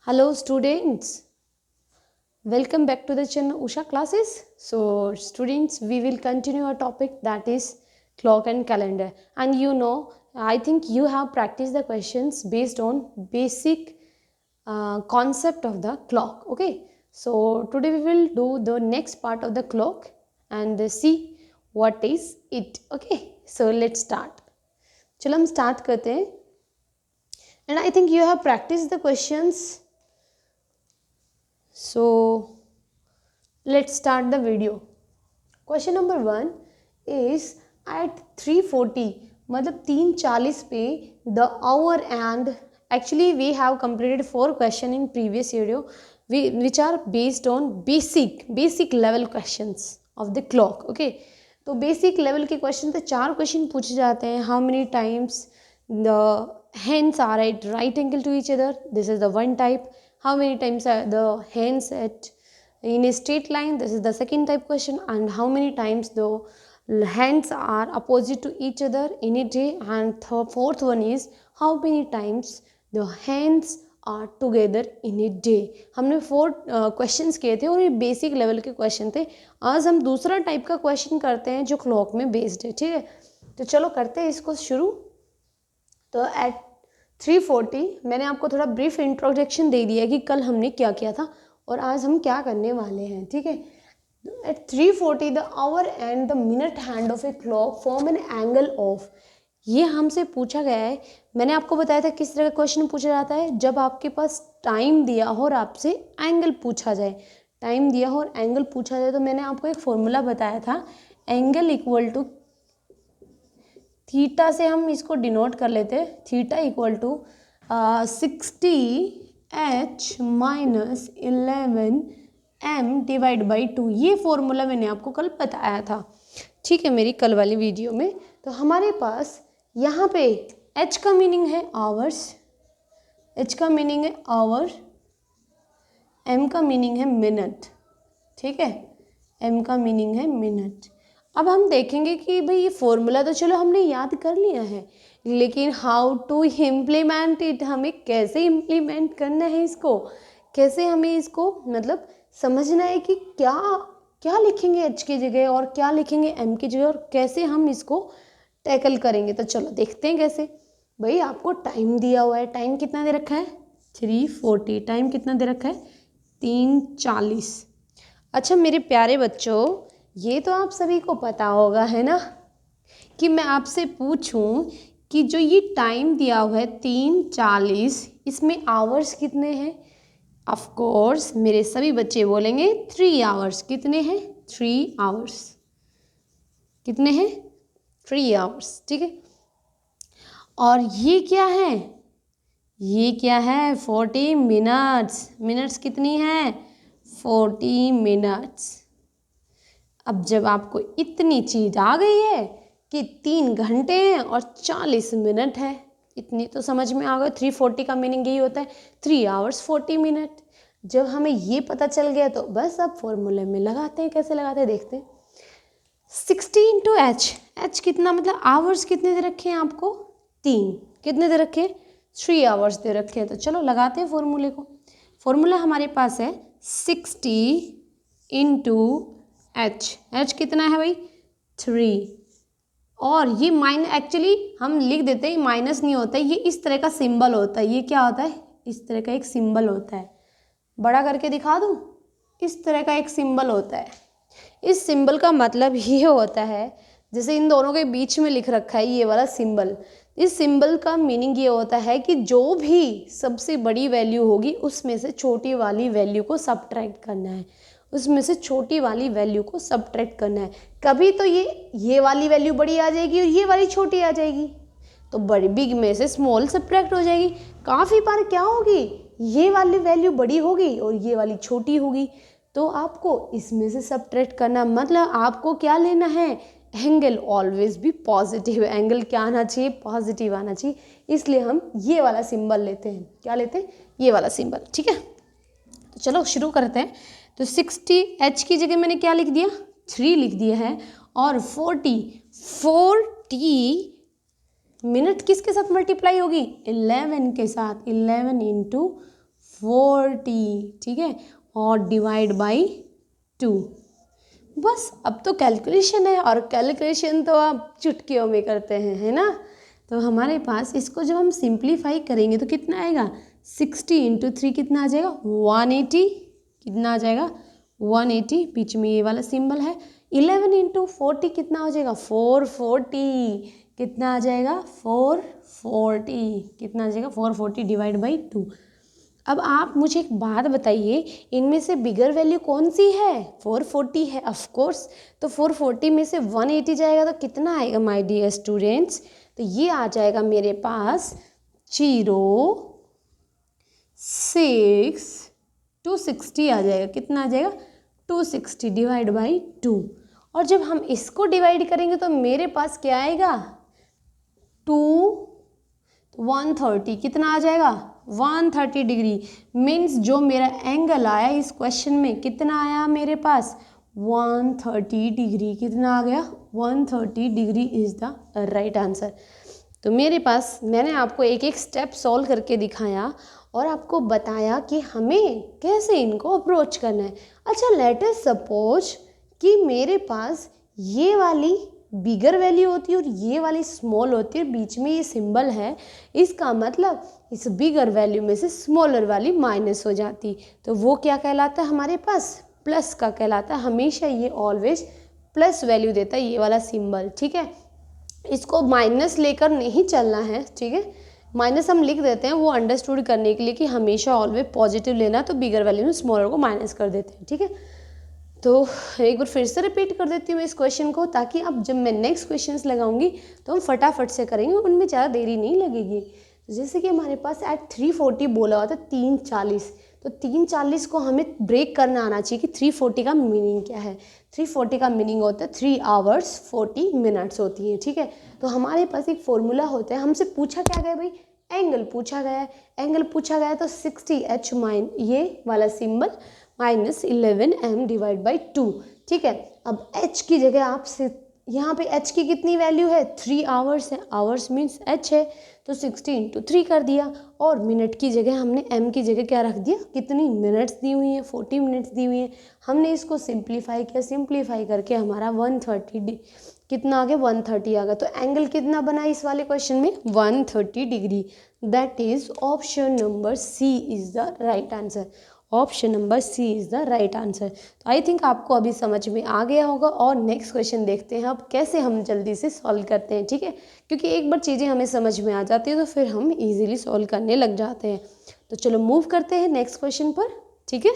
Hello students, welcome back to the channel Usha classes. So students, we will continue our topic that is clock and calendar. And I think you have practiced the questions based on basic concept of the clock. Okay, so today we will do the next part of the clock and see what is it. Okay, so let's start. चलो हम start करते हैं. And I think you have practiced the questions. So let's start the video. Question number 1 is at 3:40 मतलब 3:40 पे the hour and actually we have completed 4 question in previous video which are based on basic level questions of the clock. Okay, तो basic level के question तो 4 question पूछे जाते हैं. How many times the hands are at right angle to each other, this is the one type. How many times are the hands at in a straight line, this is the second type question. And how many times the hands are opposite to each other in a day. And fourth one is how many times the hands are together in a day. हमने 4 questions किए थे और ये basic level के question थे. आज हम दूसरा टाइप का क्वेश्चन करते हैं जो क्लॉक में बेस्ड है. ठीक है, तो चलो करते हैं इसको शुरू. तो एट 3:40 मैंने आपको थोड़ा ब्रीफ इंट्रोडक्शन दे दिया कि कल हमने क्या किया था और आज हम क्या करने वाले हैं. ठीक है, at 3:40 the hour and the minute hand of a clock form an angle of. ये हमसे पूछा गया है. मैंने आपको बताया था किस तरह का क्वेश्चन पूछा जाता है. जब आपके पास टाइम दिया हो और आपसे एंगल पूछा जाए, टाइम दिया हो और एंगल पूछा जाए, तो मैंने आपको एक फॉर्मूला बताया था. एंगल इक्वल टू थीटा से हम इसको डिनोट कर लेते हैं. Theta equal to 60h minus 11m divide by 2. ये फॉर्मूला मैंने आपको कल बताया था. ठीक है, मेरी कल वाली वीडियो में. तो हमारे पास यहाँ पे h का मीनिंग है आवर्स, h का मीनिंग है आवर, m का मीनिंग है मिनट. ठीक है, m का मीनिंग है मिनट. अब हम देखेंगे कि भाई ये फॉर्मूला तो चलो हमने याद कर लिया है, लेकिन हाउ टू इम्प्लीमेंट इट, हमें कैसे इम्प्लीमेंट करना है इसको, कैसे हमें इसको मतलब समझना है कि क्या क्या लिखेंगे h की जगह और क्या लिखेंगे m की जगह और कैसे हम इसको टैकल करेंगे. तो चलो देखते हैं कैसे. भाई आपको टाइम दिया हुआ है. टाइम कितना दे रखा है? 3:40. टाइम कितना दे रखा है? 3:40. अच्छा मेरे प्यारे बच्चों, ये तो आप सभी को पता होगा है ना कि मैं आपसे पूछूं कि जो ये टाइम दिया हुआ है 3:40, इसमें आवर्स कितने हैं? ऑफ कोर्स मेरे सभी बच्चे बोलेंगे 3 आवर्स. कितने हैं? 3 आवर्स. कितने हैं? 3 आवर्स. ठीक है, और ये क्या है? ये क्या है? 40 मिनट्स. मिनट्स कितनी है? 40 मिनट्स. अब जब आपको इतनी चीज आ गई है कि 3 घंटे हैं और 40 मिनट है, इतनी तो समझ में आ गई. 3:40 का मीनिंग यही होता है 3 आवर्स 40 मिनट. जब हमें ये पता चल गया तो बस अब फॉर्मूले में लगाते हैं. कैसे लगाते हैं देखते हैं. 60 इंटू एच. एच कितना मतलब आवर्स कितने दे रखे हैं आपको? 3. कितने दे रखे हैं? 3 आवर्स दे रखे हैं. तो चलो लगाते हैं फॉर्मूले को. फॉर्मूला हमारे पास है 60 इंटू एच. एच कितना है भाई? 3. और ये एक्चुअली हम लिख देते हैं, माइनस नहीं होता है, ये इस तरह का सिंबल होता है. ये क्या होता है? इस तरह का एक सिंबल होता है. बड़ा करके दिखा दूँ? इस तरह का एक सिंबल होता है. इस सिंबल का मतलब ये होता है, जैसे इन दोनों के बीच में लिख रखा है ये वाला सिंबल. इस सिंबल का मीनिंग ये होता है कि जो भी सबसे बड़ी वैल्यू होगी उसमें से छोटी वाली वैल्यू को सबट्रैक्ट करना है. उसमें से छोटी वाली वैल्यू को सबट्रैक्ट करना है. कभी तो ये वाली वैल्यू बड़ी आ जाएगी और ये वाली छोटी आ जाएगी, तो बड़ी बिग में से स्मॉल सबट्रैक्ट हो जाएगी. काफ़ी बार क्या होगी? ये वाली वैल्यू बड़ी होगी और ये वाली छोटी होगी. तो आपको इसमें से सबट्रैक्ट करना मतलब आपको क्या लेना है? एंगल ऑलवेज भी पॉजिटिव. एंगल क्या आना चाहिए? पॉजिटिव आना चाहिए. इसलिए हम ये वाला सिंबल लेते हैं. क्या लेते हैं? ये वाला सिंबल. ठीक है, तो चलो शुरू करते हैं. तो 60 एच की जगह मैंने क्या लिख दिया? 3 लिख दिया है. और 40 मिनट किसके साथ मल्टीप्लाई होगी? 11 के साथ. 11 इंटू 40, ठीक है, और डिवाइड बाई 2। बस अब तो कैलकुलेशन है, और कैलकुलेशन तो आप चुटकियों में करते हैं, है ना। तो हमारे पास इसको जब हम सिंप्लीफाई करेंगे तो कितना आएगा, 60 इंटू 3 कितना आ जाएगा, 180। कितना आ जाएगा, 180, बीच में ये वाला सिंबल है। 11 इंटू 40 कितना हो जाएगा, 440। कितना आ जाएगा, 440। कितना आ जाएगा, 440 डिवाइड बाई 2। अब आप मुझे एक बात बताइए, इनमें से बिगर वैल्यू कौन सी है, 440 है ऑफ कोर्स। तो 440 में से 180 जाएगा तो कितना आएगा माय डियर स्टूडेंट्स, तो ये आ जाएगा मेरे पास 0.6 260 आ जाएगा। कितना आ जाएगा, 260 डिवाइड बाई 2। और जब हम इसको डिवाइड करेंगे तो मेरे पास क्या आएगा, 130। कितना आ जाएगा, 130 डिग्री। मीन्स जो मेरा एंगल आया इस क्वेश्चन में कितना आया मेरे पास, 130 डिग्री। कितना आ गया, 130 degree is the right answer. तो मेरे पास मैंने आपको एक एक स्टेप सॉल्व करके दिखाया और आपको बताया कि हमें कैसे इनको अप्रोच करना है। अच्छा, लेट अस सपोज कि मेरे पास ये वाली बिगर वैल्यू होती है और ये वाली स्मॉल होती है, बीच में ये सिंबल है, इसका मतलब इस बिगर वैल्यू में से स्मॉलर वाली माइनस हो जाती, तो वो क्या कहलाता है हमारे पास, प्लस का कहलाता है। हमेशा ये ऑलवेज प्लस वैल्यू देता है ये वाला सिंबल, ठीक है। इसको माइनस लेकर नहीं चलना है, ठीक है। माइनस हम लिख देते हैं वो अंडरस्टूड करने के लिए कि हमेशा ऑलवेज पॉजिटिव लेना, तो बिगर वैल्यू में स्मॉलर को माइनस कर देते हैं, ठीक है। तो एक बार फिर से रिपीट कर देती हूँ इस क्वेश्चन को, ताकि अब जब मैं नेक्स्ट क्वेश्चंस लगाऊंगी तो हम फटाफट से करेंगे, उनमें ज़्यादा देरी नहीं लगेगी। जैसे कि हमारे पास एट 340 बोला हुआ था, 340, तो 340 को हमें ब्रेक करना आना चाहिए कि 340 का मीनिंग क्या है। 340 का मीनिंग होता है 3 आवर्स 40 मिनट्स होती है, ठीक है। तो हमारे पास एक फॉर्मूला होता है, हमसे पूछा क्या गया भाई, एंगल पूछा गया है। एंगल पूछा गया तो 60H माइन ये वाला symbol minus 11m divide by 2, ठीक है। अब h की जगह आप यहाँ पे h की कितनी वैल्यू है, 3 आवर्स है, आवर्स मीन्स h है, तो 60 इंटू 3 कर दिया। और मिनट की जगह हमने m की जगह क्या रख दिया, कितनी मिनट्स दी हुई है, 40 मिनट्स दी हुई है। हमने इसको सिंप्लीफाई किया, सिंप्लीफाई करके हमारा 130 कितना आ गया, 130 आ गया। तो एंगल कितना बना इस वाले क्वेश्चन में, 130 degree. That is option number C is the right answer. Option number C is the right answer. तो आई थिंक आपको अभी समझ में आ गया होगा। और नेक्स्ट क्वेश्चन देखते हैं अब कैसे हम जल्दी से सॉल्व करते हैं, ठीक है। क्योंकि एक बार चीज़ें हमें समझ में आ जाती है तो फिर हम इजीली सॉल्व करने लग जाते हैं। तो चलो मूव करते हैं नेक्स्ट क्वेश्चन पर, ठीक है।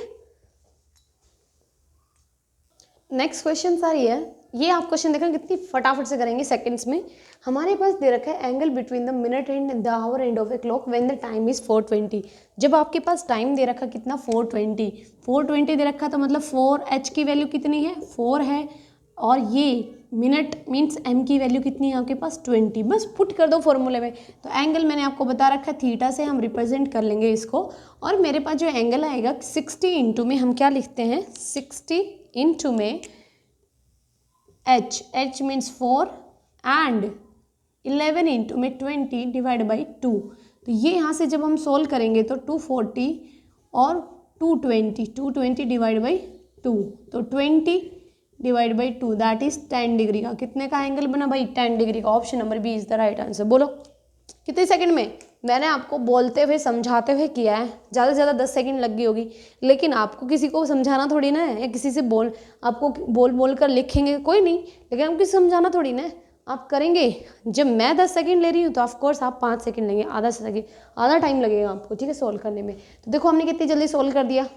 नेक्स्ट क्वेश्चन सारी है, ये आप क्वेश्चन देखना कितनी फटाफट से करेंगे सेकंड्स में। हमारे पास दे रखा है angle between the minute and the hour end of a clock when the time is 420। जब आपके पास टाइम दे रखा कितना, 420 दे रखा, तो मतलब 4h की वैल्यू कितनी है, 4 है, और ये मिनट मीन्स m की वैल्यू कितनी है आपके पास, 20। बस पुट कर दो फॉर्मूले में। तो एंगल मैंने आपको बता रखा है, थीटा से हम रिप्रेजेंट कर लेंगे इसको। और मेरे पास जो एंगल आएगा 60 इंटू में हम क्या लिखते हैं, 60 इंटू में h मीन्स 4 एंड 11 इंटू में 20 डिवाइड बाई 2। तो ये यहाँ से जब हम सोल्व करेंगे तो 240 और 220 डिवाइड बाई 2, तो 20 divide by 2 that is 10 degree का। कितने का एंगल बना भाई, 10 डिग्री का। Option number B is the right answer. बोलो कितने सेकंड में, मैंने आपको बोलते हुए समझाते हुए किया है, ज़्यादा से ज़्यादा 10 सेकंड लग गई होगी, लेकिन आपको किसी को समझाना थोड़ी ना है, या किसी से आपको बोल कर लिखेंगे कोई नहीं, लेकिन आपको किसी समझाना थोड़ी ना है, आप करेंगे। जब मैं 10 सेकंड ले रही हूँ तो ऑफकोर्स आप 5 सेकंड लेंगे, आधा टाइम लगेगा आपको, ठीक है, सोल्व करने में। तो देखो हमने कितनी जल्दी सोल्व कर दिया।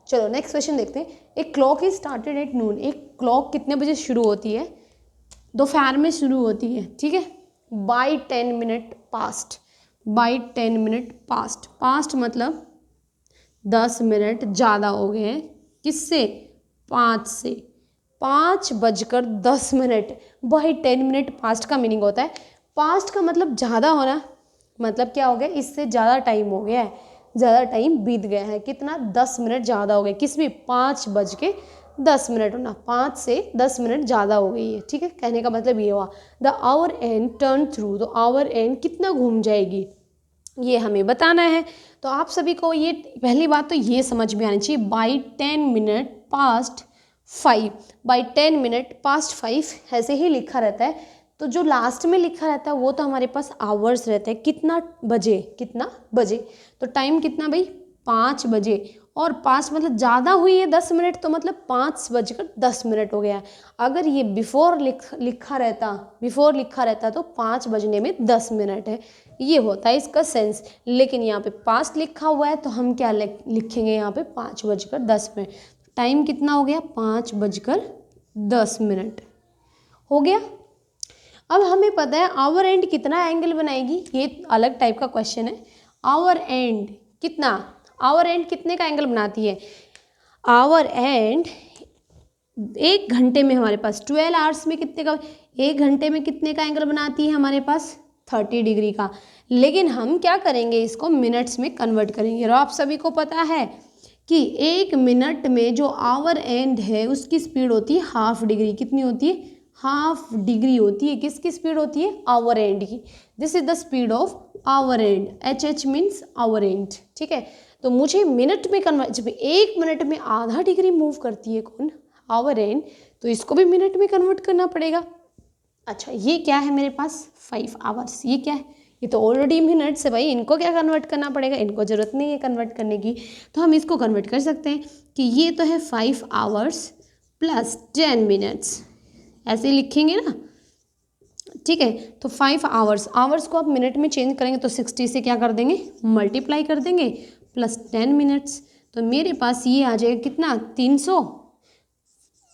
चलो नेक्स्ट क्वेश्चन देखते हैं। एक clock is started at noon. एक क्लॉक कितने बजे शुरू होती है, दोपहर में शुरू होती है, ठीक है। By 10 minute past, by 10 minute past, past मतलब 10 मिनट ज़्यादा हो गए हैं, किससे, 5 से, 5:10 बाई 10 मिनट पास्ट का मीनिंग होता है, पास्ट का मतलब ज़्यादा होना, मतलब क्या हो गया, इससे ज़्यादा टाइम हो गया है, ज़्यादा टाइम बीत गया है, कितना, 10 मिनट ज़्यादा हो गए, किस भी 5:10 होना, 5 से 10 मिनट ज़्यादा हो गई है, ठीक है। कहने का मतलब ये हुआ the hour and turn through, तो आवर एंड कितना घूम जाएगी, ये हमें बताना है। तो आप सभी को ये पहली बात तो ये समझ में आनी चाहिए, by 10 minute past 5, by 10 minute past 5 ऐसे ही लिखा रहता है। तो जो लास्ट में लिखा रहता है वो तो हमारे पास आवर्स रहते हैं, कितना बजे, कितना बजे, तो टाइम कितना भाई 5 बजे, और 5 मतलब ज़्यादा हुई है 10 मिनट, तो मतलब 5:10 हो गया। अगर ये बिफोर लिखा रहता तो 5 बजने में 10 मिनट है, ये होता है इसका सेंस। लेकिन यहाँ पे पास्ट लिखा हुआ है तो हम क्या लिखेंगे यहाँ पे 5:10। टाइम कितना हो गया 5:10 हो गया। अब हमें पता है आवर एंड कितना एंगल बनाएगी, ये अलग टाइप का क्वेश्चन है। आवर एंड कितना, आवर एंड कितने का एंगल बनाती है, आवर एंड 1 घंटे में हमारे पास 12 आवर्स में कितने का, 1 घंटे में कितने का एंगल बनाती है हमारे पास 30 डिग्री का। लेकिन हम क्या करेंगे, इसको मिनट्स में कन्वर्ट करेंगे। और आप सभी को पता है कि 1 मिनट में जो आवर एंड है उसकी स्पीड होती है हाफ डिग्री, कितनी होती है, हाफ डिग्री होती है। किसकी स्पीड होती है, आवर एंड की। This is the speed of our and, H means our and, ठीक है। तो मुझे मिनट में कन्वर्ट, जब 1 मिनट में आधा डिग्री मूव करती है कौन, आवर एंड, तो इसको भी मिनट में कन्वर्ट करना पड़ेगा। अच्छा ये क्या है मेरे पास 5 आवर्स, ये क्या है, ये तो ऑलरेडी मिनट्स है भाई, इनको क्या कन्वर्ट करना पड़ेगा, इनको ज़रूरत नहीं है कन्वर्ट करने की। तो हम इसको कन्वर्ट कर सकते हैं कि ये तो है 5 आवर्स प्लस 10 मिनट्स, ऐसे लिखेंगे ना, ठीक है। तो 5 आवर्स, आवर्स को आप मिनट में चेंज करेंगे तो 60 से क्या कर देंगे, मल्टीप्लाई कर देंगे, प्लस 10 मिनट्स। तो मेरे पास ये आ जाएगा कितना 300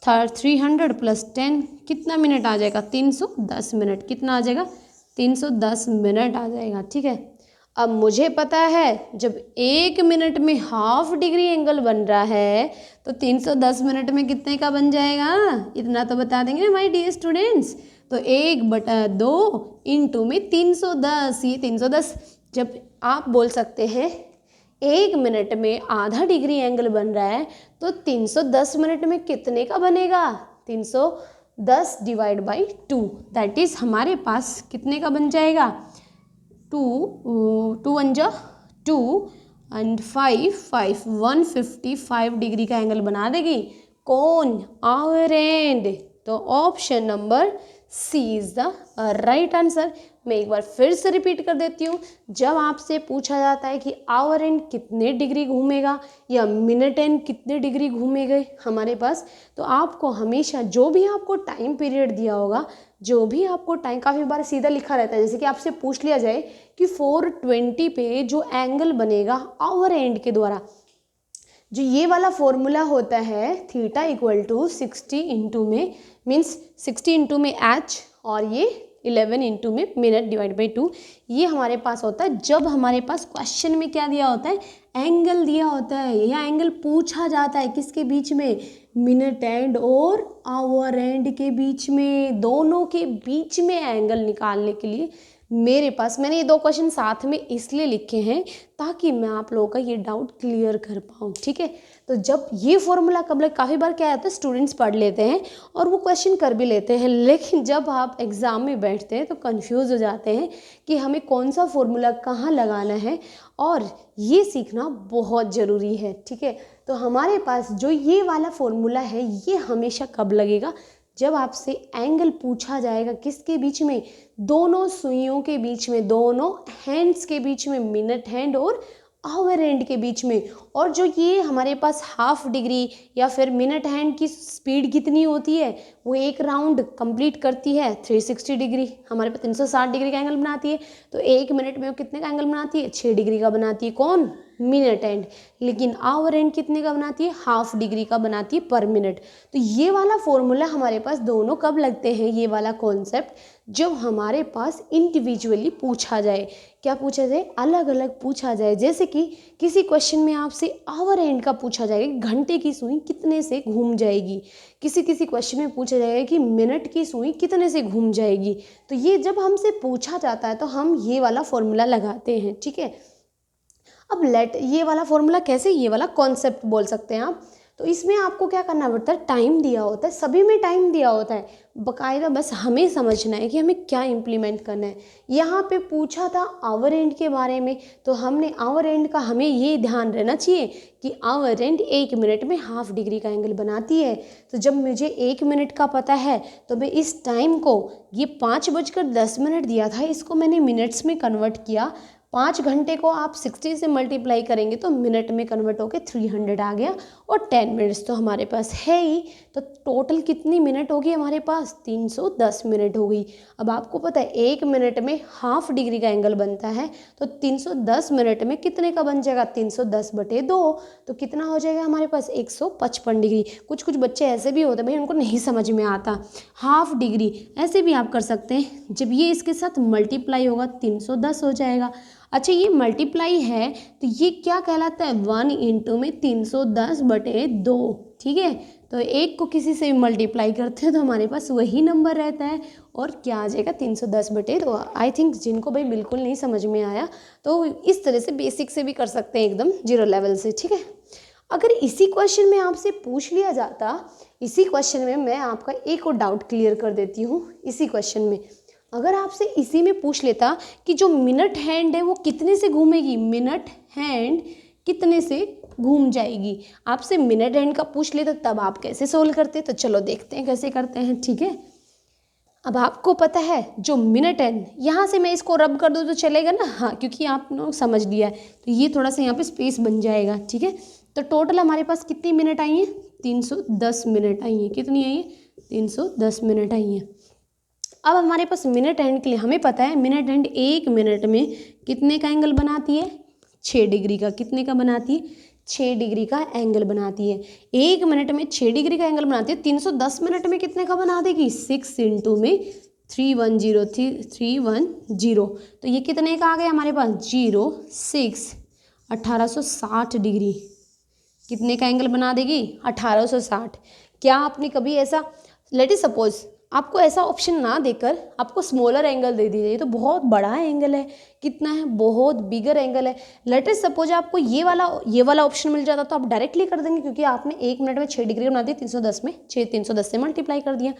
प्लस 10 कितना मिनट आ जाएगा 310 मिनट, कितना आ जाएगा 310 मिनट आ जाएगा, ठीक है। अब मुझे पता है जब 1 मिनट में हाफ डिग्री एंगल बन रहा है तो 310 मिनट में कितने का बन जाएगा, इतना तो बता देंगे माय डियर स्टूडेंट्स। तो 1/2 इंटू में 310, ये 310। जब आप बोल सकते हैं 1 मिनट में आधा डिग्री एंगल बन रहा है तो 310 मिनट में कितने का बनेगा, 310 डिवाइड बाई 2, दैट इज़ हमारे पास कितने का बन जाएगा, 2 1 2 एंड 5 155 डिग्री का एंगल बना देगी कौन, आवर एंड। तो option number C is the right answer. मैं एक बार फिर से रिपीट कर देती हूँ, जब आपसे पूछा जाता है कि आवर एंड कितने डिग्री घूमेगा या मिनट एंड कितने डिग्री घूमेंगे हमारे पास, तो आपको हमेशा जो भी आपको टाइम पीरियड दिया होगा, जो भी आपको टाइम, काफ़ी बार सीधा लिखा रहता है, जैसे कि आपसे पूछ लिया जाए कि 420 पे जो एंगल बनेगा आवर एंड के द्वारा, जो ये वाला फॉर्मूला होता है थीटा इक्वल टू 60 इंटू में, मीन्स 60 इंटू में एच, और ये 11 इंटू में मिनट डिवाइड बाई 2, ये हमारे पास होता है जब हमारे पास क्वेश्चन में क्या दिया होता है, एंगल दिया होता है, या एंगल पूछा जाता है किसके बीच में, मिनट एंड और आवर एंड के बीच में, दोनों के बीच में एंगल निकालने के लिए मेरे पास, मैंने ये 2 क्वेश्चन साथ में इसलिए लिखे हैं ताकि मैं आप लोगों का ये डाउट क्लियर कर पाऊँ, ठीक है। तो जब ये फॉर्मूला कब लग, काफ़ी बार क्या होता है स्टूडेंट्स पढ़ लेते हैं और वो क्वेश्चन कर भी लेते हैं, लेकिन जब आप एग्ज़ाम में बैठते हैं तो कंफ्यूज हो जाते हैं कि हमें कौन सा फॉर्मूला कहाँ लगाना है, और ये सीखना बहुत ज़रूरी है, ठीक है। तो हमारे पास जो ये वाला फॉर्मूला है ये हमेशा कब लगेगा, जब आपसे एंगल पूछा जाएगा किसके बीच में, दोनों सुइयों के बीच में, दोनों हैंड्स के बीच में, मिनट हैंड और आवर एंड के बीच में। और जो ये हमारे पास हाफ डिग्री या फिर मिनट हैंड की स्पीड कितनी होती है, वो एक राउंड कंप्लीट करती है 360 डिग्री, हमारे पास 360 डिग्री का एंगल बनाती है। तो 1 मिनट में वो कितने का एंगल बनाती है, 6 डिग्री का बनाती है कौन, मिनट एंड। लेकिन आवर एंड कितने का बनाती है, हाफ डिग्री का बनाती है पर मिनट। तो ये वाला फॉर्मूला हमारे पास दोनों कब लगते हैं, ये वाला कॉन्सेप्ट जब हमारे पास इंडिविजुअली पूछा जाए, क्या पूछा जाए, अलग अलग पूछा जाए। जैसे कि किसी क्वेश्चन में आपसे आवर एंड का पूछा जाएगा, घंटे की सुई कितने से घूम जाएगी, किसी क्वेश्चन में पूछा जाएगा कि मिनट की सुई कितने से घूम जाएगी। तो ये जब हमसे पूछा जाता है तो हम ये वाला फॉर्मूला लगाते हैं, ठीक है। अब ये वाला फॉर्मूला कैसे, ये वाला कॉन्सेप्ट बोल सकते हैं आप। तो इसमें आपको क्या करना पड़ता है, टाइम दिया होता है, सभी में टाइम दिया होता है बकायदा, बस हमें समझना है कि हमें क्या इम्प्लीमेंट करना है। यहाँ पे पूछा था आवर एंड के बारे में, तो हमने आवर एंड का हमें ये ध्यान रहना चाहिए कि आवर एंड 1 मिनट में हाफ डिग्री का एंगल बनाती है। तो जब मुझे 1 मिनट का पता है तो मैं इस टाइम को, ये 5:10 दिया था, इसको मैंने मिनट्स में कन्वर्ट किया। 5 घंटे को आप 60 से मल्टीप्लाई करेंगे तो मिनट में कन्वर्ट होकर 300 आ गया, और 10 मिनट्स तो हमारे पास है ही। तो टोटल कितनी मिनट होगी हमारे पास, 310 मिनट हो गई। अब आपको पता है 1 मिनट में हाफ डिग्री का एंगल बनता है, तो 310 मिनट में कितने का बन जाएगा, 310/2, तो कितना हो जाएगा हमारे पास, 155 डिग्री। कुछ कुछ बच्चे ऐसे भी होते हैं भाई उनको नहीं समझ में आता, हाफ डिग्री ऐसे भी आप कर सकते हैं, जब ये इसके साथ मल्टीप्लाई होगा 310 हो जाएगा। अच्छा ये मल्टीप्लाई है तो ये क्या कहलाता है, 1 इंटू में 310/2, ठीक है। तो एक को किसी से भी मल्टीप्लाई करते हैं तो हमारे पास वही नंबर रहता है, और क्या आ जाएगा, 310/2। आई थिंक जिनको भाई बिल्कुल नहीं समझ में आया तो इस तरह से बेसिक से भी कर सकते हैं, एकदम 0 लेवल से, ठीक है। अगर इसी क्वेश्चन में आपसे पूछ लिया जाता, इसी क्वेश्चन में मैं आपका एक और डाउट क्लियर कर देती हूँ। इसी क्वेश्चन में अगर आपसे इसी में पूछ लेता कि जो मिनट हैंड है वो कितने से घूमेगी, मिनट हैंड कितने से घूम जाएगी, आपसे मिनट हैंड का पूछ लेता, तब आप कैसे सोल्व करते। तो चलो देखते हैं कैसे करते हैं, ठीक है। अब आपको पता है जो मिनट हैंड, यहाँ से मैं इसको रब कर दूँ तो चलेगा ना, हाँ, क्योंकि आप लोग समझ लिया है, तो ये थोड़ा सा यहाँ पे स्पेस बन जाएगा, ठीक है। तो टोटल हमारे पास कितनी मिनट आई हैं, 310 मिनट आई हैं। कितनी आई है, 310 मिनट आई हैं। अब हमारे पास मिनट हैंड के लिए हमें पता है मिनट हैंड 1 मिनट में कितने का एंगल बनाती है, 6 डिग्री का। कितने का बनाती है, 6 डिग्री का एंगल बनाती है। 1 मिनट में 6 डिग्री का एंगल बनाती है। 310 मिनट में कितने का बना देगी, 6 इंटू में 310। तो ये कितने का आ गया हमारे पास, 0 6 1860 डिग्री। कितने का एंगल बना देगी, 1860। क्या आपने कभी ऐसा, लेट इज सपोज आपको ऐसा ऑप्शन ना देकर आपको स्मॉलर एंगल दे दिया, ये तो बहुत बड़ा एंगल है, कितना है, बहुत बिगर एंगल है। लेट इज सपोज आपको ये वाला ऑप्शन मिल जाता तो आप डायरेक्टली कर देंगे, क्योंकि आपने 1 मिनट में 6 डिग्री बना दी, 310 में 310 से मल्टीप्लाई कर दिया।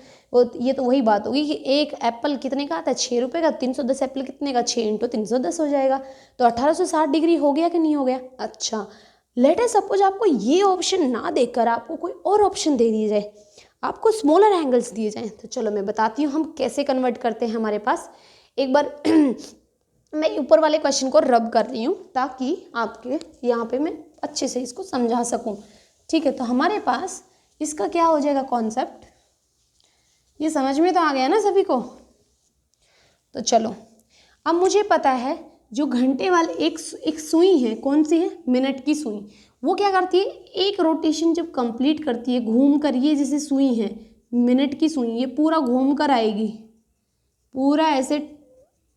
ये तो वही बात होगी कि एक एप्पल कितने का आता है, 6 रुपये का, 310 एप्पल कितने का, 6 इंटू 310 हो जाएगा। तो 1860 डिग्री हो गया कि नहीं हो गया। अच्छा लेट इज सपोज आपको ये ऑप्शन ना देकर आपको कोई और ऑप्शन दे दिया जाए, आपको स्मॉलर एंगल्स दिए जाएं, तो चलो मैं बताती हूँ हम कैसे कन्वर्ट करते हैं। हमारे पास एक बार मैं ऊपर वाले क्वेश्चन को रब कर रही हूँ ताकि आपके यहाँ पे मैं अच्छे से इसको समझा सकूँ, ठीक है। तो हमारे पास इसका क्या हो जाएगा कॉन्सेप्ट, ये समझ में तो आ गया ना सभी को। तो चलो अब मुझे पता है जो घंटे वाले एक सुई है, कौन सी है, मिनट की सुई, वो क्या करती है, एक रोटेशन जब कंप्लीट करती है घूम कर, ये जैसे सुई है मिनट की सुई, ये पूरा घूम कर आएगी, पूरा ऐसे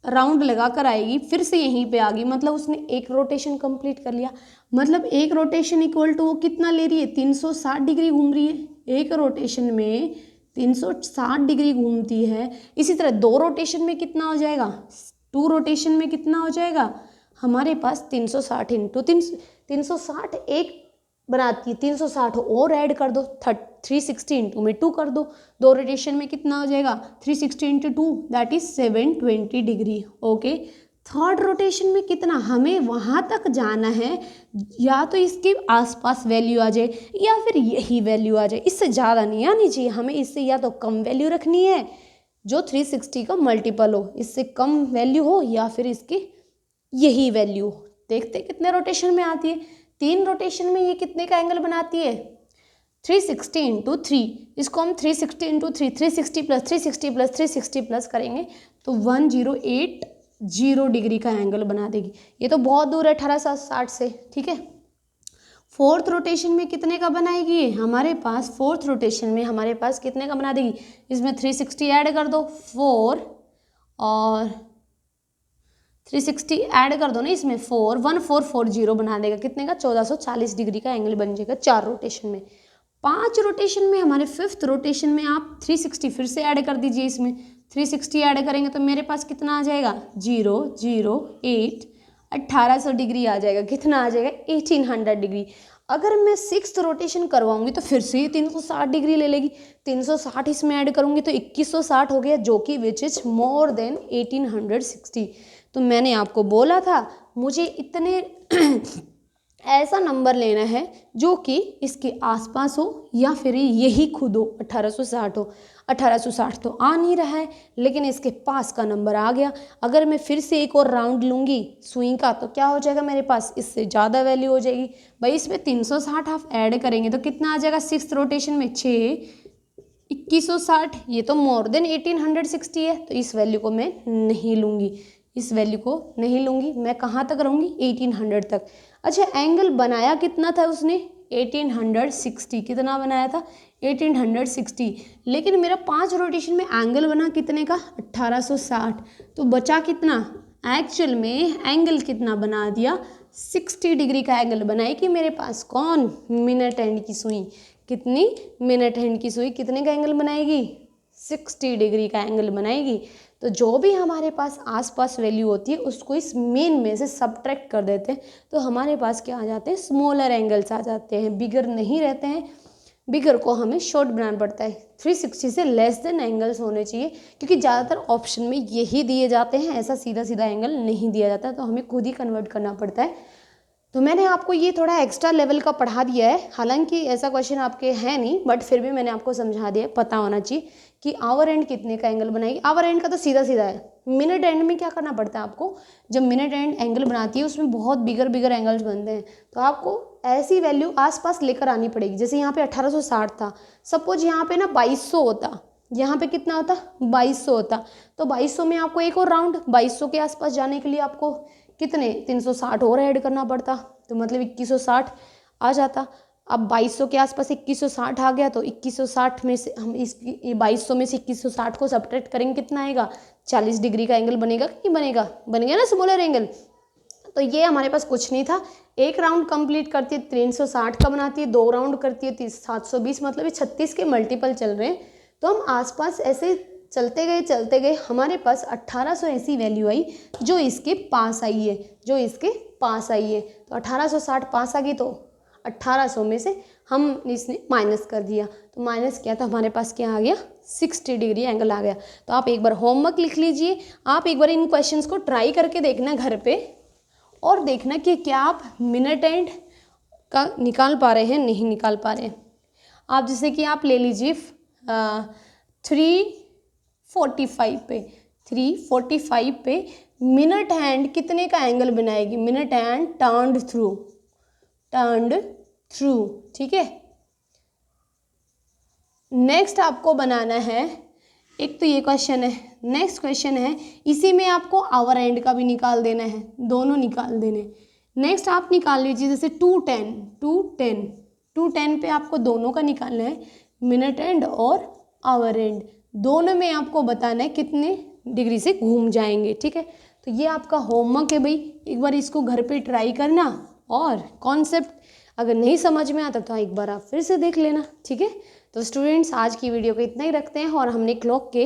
राउंड लगा कर आएगी, फिर से यहीं पे आ गई, मतलब उसने एक रोटेशन कंप्लीट कर लिया। मतलब एक रोटेशन इक्वल टू वो कितना ले रही है, 360 डिग्री घूम रही है। एक रोटेशन में 360 डिग्री घूमती है। इसी तरह 2 रोटेशन में कितना हो जाएगा, 2 रोटेशन में कितना हो जाएगा हमारे पास 360 इंटू 360 एक बनाती है, 360 और ऐड कर दो, 360 इंटू में 2 कर दो, 2 रोटेशन में कितना हो जाएगा, 360 into 2 that is 720 degree. Okay, third rotation में कितना, हमें वहाँ तक जाना है, या तो इसके आसपास वैल्यू आ जाए या फिर यही वैल्यू आ जाए, इससे ज़्यादा नहीं आनी चाहिए हमें, इससे या तो कम वैल्यू रखनी है जो 360 का मल्टीपल हो, इससे कम वैल्यू हो या फिर इसकी यही वैल्यू। देखते कितने रोटेशन में आती है, 3 रोटेशन में ये कितने का एंगल बनाती है, 360 इंटू 3, इसको हम 360 इंटू 3, 360 प्लस 360 प्लस 360 प्लस करेंगे तो 1080 डिग्री का एंगल बना देगी। ये तो बहुत दूर है 1860 से, ठीक है। फोर्थ रोटेशन में कितने का बनाएगी हमारे पास, फोर्थ रोटेशन में हमारे पास कितने का बना देगी, इसमें 360 ऐड कर दो, 4 और 360 ऐड कर दो ना इसमें 4, 1440 बना देगा, कितने का, 1440 डिग्री का एंगल बन जाएगा 4 रोटेशन में। 5 रोटेशन में हमारे 5th रोटेशन में आप 360 फिर से ऐड कर दीजिए, इसमें 360 ऐड करेंगे तो मेरे पास कितना आ जाएगा, 008 1800 डिग्री आ जाएगा। कितना आ जाएगा? 1800 डिग्री। अगर मैं 6th रोटेशन करवाऊंगी तो फिर से ये 360 डिग्री ले लेगी। 360 इसमें ऐड करूंगी तो 2160 हो गया, जो कि विच इज मोर देन 1860। तो मैंने आपको बोला था मुझे इतने ऐसा नंबर लेना है जो कि इसके आसपास हो या फिर यही खुद हो 1860 हो। 1860 तो आ नहीं रहा है, लेकिन इसके पास का नंबर आ गया। अगर मैं फिर से एक और राउंड लूँगी सुई का तो क्या हो जाएगा मेरे पास? इससे ज़्यादा वैल्यू हो जाएगी। भाई इसमें 360 आप ऐड करेंगे तो कितना आ जाएगा? 6th रोटेशन में 6 2160, ये तो मोर देन 1860 है, तो इस वैल्यू को मैं नहीं लूँगी। इस वैल्यू को नहीं लूँगी, मैं कहाँ तक रहूँगी? 1800 तक। अच्छा, एंगल बनाया कितना था उसने? 1860। कितना बनाया था? 1860। लेकिन मेरा 5 रोटेशन में एंगल बना कितने का? 1860। तो बचा कितना? एक्चुअल में एंगल कितना बना दिया? 60 डिग्री का एंगल बनाएगी मेरे पास। कौन? मिनट हैंड की सुई। कितनी? मिनट हैंड की सुई कितने का एंगल बनाएगी? 60 डिग्री का एंगल बनाएगी। तो जो भी हमारे पास आसपास वैल्यू होती है उसको इस मेन में से सब्ट्रैक्ट कर देते हैं, तो हमारे पास क्या आ जाते हैं? स्मॉलर एंगल्स आ जाते हैं, बिगर नहीं रहते हैं। बिगर को हमें शॉर्ट बनाना पड़ता है। 360 से लेस देन एंगल्स होने चाहिए, क्योंकि ज़्यादातर ऑप्शन में यही दिए जाते हैं, ऐसा सीधा सीधा एंगल नहीं दिया जाता, तो हमें खुद ही कन्वर्ट करना पड़ता है। तो मैंने आपको ये थोड़ा एक्स्ट्रा लेवल का पढ़ा दिया है, हालांकि ऐसा क्वेश्चन आपके है नहीं, बट फिर भी मैंने आपको समझा दिया। पता होना चाहिए कि आवर एंड कितने का एंगल बनाएगी। आवर एंड का तो सीधा सीधा है। मिनट एंड में क्या करना पड़ता है आपको? जब मिनट एंड एंगल बनाती है उसमें बहुत बिगर एंगल्स बनते हैं, तो आपको ऐसी वैल्यू आसपास लेकर आनी पड़ेगी। जैसे यहाँ पे 1860 था, सपोज यहाँ पे ना 2200 होता, यहाँ पे कितना होता? 2200 होता। तो 2200 में आपको एक और राउंड 2200 के आसपास जाने के लिए आपको कितने? 360 और ऐड करना पड़ता, तो मतलब 2160 आ जाता। अब 2200 के आसपास 2160 आ गया, तो 2160 में से हम इस 2200 में से 2160 को सब्ट्रैक्ट करेंगे, कितना आएगा? 40 डिग्री का एंगल बनेगा कि नहीं बनेगा? बनेगा ना स्मॉलर एंगल। तो ये हमारे पास कुछ नहीं था। एक राउंड कंप्लीट करती है 360 का बनाती है, 2 राउंड करती है 720, मतलब 36 के मल्टीपल चल रहे हैं। तो हम आसपास ऐसे चलते गए हमारे पास 1800 ऐसी वैल्यू आई जो इसके पास आई है, जो इसके पास आई है। तो 1860 पास आ गई, तो 1800 में से हम इसने माइनस कर दिया, तो माइनस किया तो हमारे पास क्या आ गया? 60 डिग्री एंगल आ गया। तो आप एक बार होमवर्क लिख लीजिए, आप एक बार इन क्वेश्चंस को ट्राई करके देखना घर पे, और देखना कि क्या आप मिनट एंड का निकाल पा रहे हैं, नहीं निकाल पा रहे हैं। आप जैसे कि आप ले लीजिए 345 पे मिनट हैंड कितने का एंगल बनाएगी? मिनट हैंड टर्न्ड थ्रू, ठीक है। नेक्स्ट आपको बनाना है, एक तो ये क्वेश्चन है, नेक्स्ट क्वेश्चन है इसी में आपको आवर एंड का भी निकाल देना है, दोनों निकाल देने। नेक्स्ट आप निकाल लीजिए जैसे 210 पे आपको दोनों का निकालना है, मिनट एंड और आवर एंड, दोनों में आपको बताना है कितने डिग्री से घूम जाएंगे, ठीक है। तो ये आपका होमवर्क है भाई, एक बार इसको घर पे ट्राई करना, और कॉन्सेप्ट अगर नहीं समझ में आता तो एक बार आप फिर से देख लेना, ठीक है। तो स्टूडेंट्स आज की वीडियो को इतना ही रखते हैं, और हमने क्लॉक के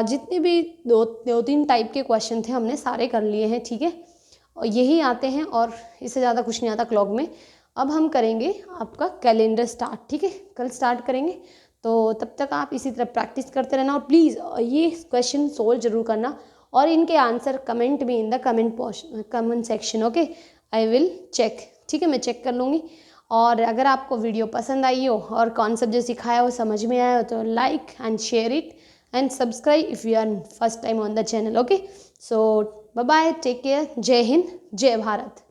जितने भी दो तीन टाइप के क्वेश्चन थे हमने सारे कर लिए हैं, ठीक है। और यही आते हैं और इससे ज़्यादा कुछ नहीं आता क्लॉक में। अब हम करेंगे आपका कैलेंडर स्टार्ट, ठीक है, कल स्टार्ट करेंगे। तो तब तक आप इसी तरह प्रैक्टिस करते रहना, और प्लीज़ ये क्वेश्चन सोल्व जरूर करना, और इनके आंसर कमेंट में in the comment section, okay. I will check, ठीक है, मैं चेक कर लूँगी। और अगर आपको वीडियो पसंद आई हो और कॉन्सेप्ट जो सिखाया हो समझ में आया हो तो like and share it and subscribe if you are first time on the channel, okay. So bye bye, take care, जय हिंद, जय भारत।